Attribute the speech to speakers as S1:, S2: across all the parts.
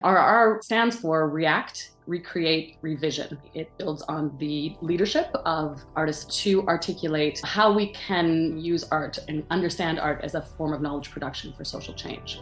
S1: RR stands for ReAct, ReCreate, ReVision. It builds on the leadership of artists to articulate how we can use art and understand art as a form of knowledge production for social change.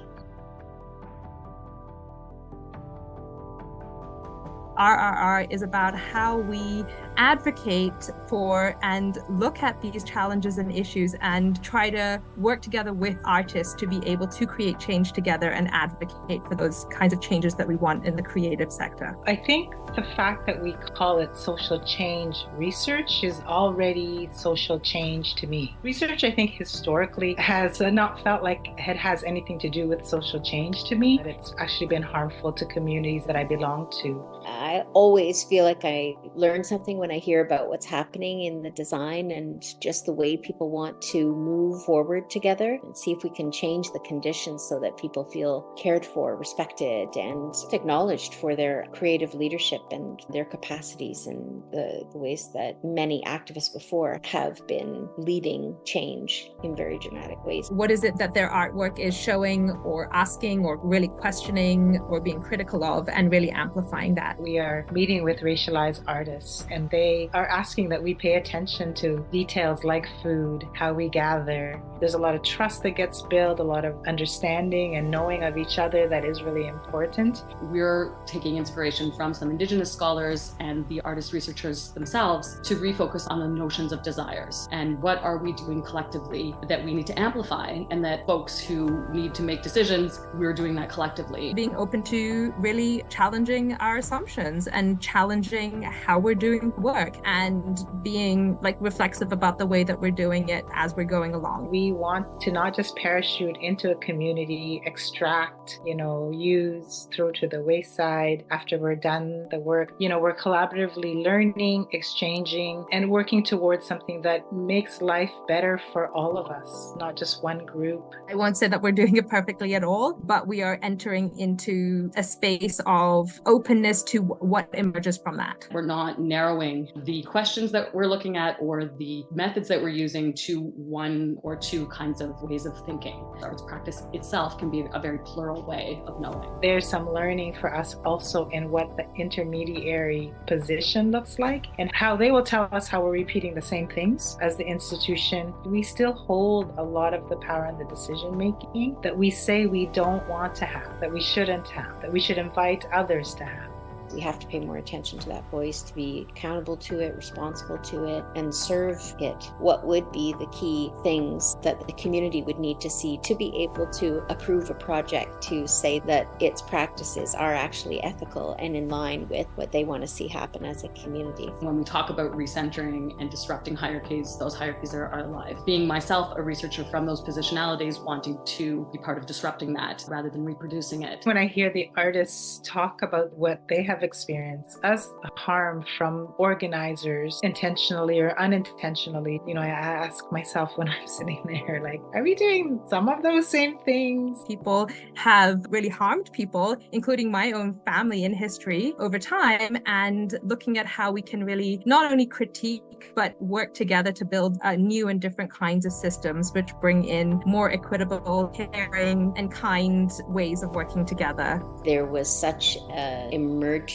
S2: RRR is about how we advocate for and look at these challenges and issues and try to work together with artists to be able to create change together and advocate for those kinds of changes that we want in the creative sector.
S3: I think the fact that we call it social change research is already social change to me. Research, I think, historically has not felt like it has anything to do with social change to me, that it's actually been harmful to communities that I belong to.
S4: I always feel like I learn something when I hear about what's happening in the design and just the way people want to move forward together and see if we can change the conditions so that people feel cared for, respected, and acknowledged for their creative leadership and their capacities and the ways that many activists before have been leading change in very dramatic ways.
S2: What is it that their artwork is showing or asking or really questioning or being critical of and really amplifying that?
S3: We are meeting with racialized artists and they are asking that we pay attention to details like food, how we gather. There's a lot of trust that gets built, a lot of understanding and knowing of each other that is really important.
S1: We're taking inspiration from some Indigenous scholars and the artist researchers themselves to refocus on the notions of desires and what are we doing collectively that we need to amplify, and that folks who need to make decisions, we're doing that collectively.
S2: Being open to really challenging our assumptions and challenging how we're doing work and being reflexive about the way that we're doing it as we're going along.
S3: We want to not just parachute into a community, extract, use, throw to the wayside after we're done the work. We're collaboratively learning, exchanging, and working towards something that makes life better for all of us, not just one group.
S2: I won't say that we're doing it perfectly at all, but we are entering into a space of openness to what emerges from that.
S1: We're not narrowing the questions that we're looking at or the methods that we're using to one or two kinds of ways of thinking. Arts practice itself can be a very plural way of knowing.
S3: There's some learning for us also in what the intermediary position looks like and how they will tell us how we're repeating the same things as the institution. We still hold a lot of the power in the decision making that we say we don't want to have, that we shouldn't have, that we should invite others to have.
S4: We have to pay more attention to that voice, to be accountable to it, responsible to it, and serve it. What would be the key things that the community would need to see to be able to approve a project, to say that its practices are actually ethical and in line with what they want to see happen as a community.
S1: When we talk about recentering and disrupting hierarchies, those hierarchies are alive. Being myself a researcher from those positionalities, wanting to be part of disrupting that rather than reproducing it.
S3: When I hear the artists talk about what they have experienced as harm from organizers, intentionally or unintentionally, I ask myself when I'm sitting there, are we doing some of those same things?
S2: People have really harmed people, including my own family in history over time, and looking at how we can really not only critique, but work together to build new and different kinds of systems which bring in more equitable, caring, and kind ways of working together.
S4: There was such an emergence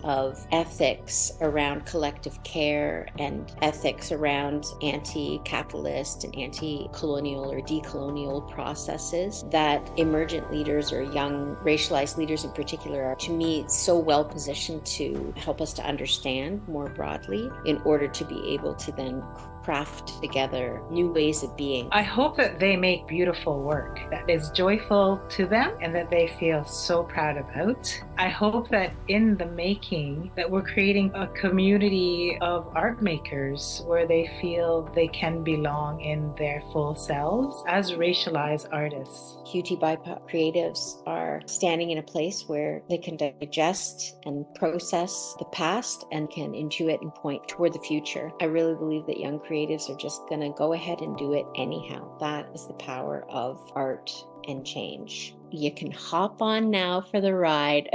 S4: of ethics around collective care and ethics around anti-capitalist and anti-colonial or decolonial processes that emergent leaders or young racialized leaders in particular are, to me, so well positioned to help us to understand more broadly in order to be able to then craft together new ways of being.
S3: I hope that they make beautiful work that is joyful to them and that they feel so proud about. I hope that in the making that we're creating a community of art makers where they feel they can belong in their full selves as racialized artists.
S4: QT BIPOC creatives are standing in a place where they can digest and process the past and can intuit and point toward the future. I really believe that young creatives are just going to go ahead and do it anyhow. That is the power of art and change. You can hop on now for the ride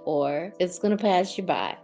S4: or it's going to pass you by.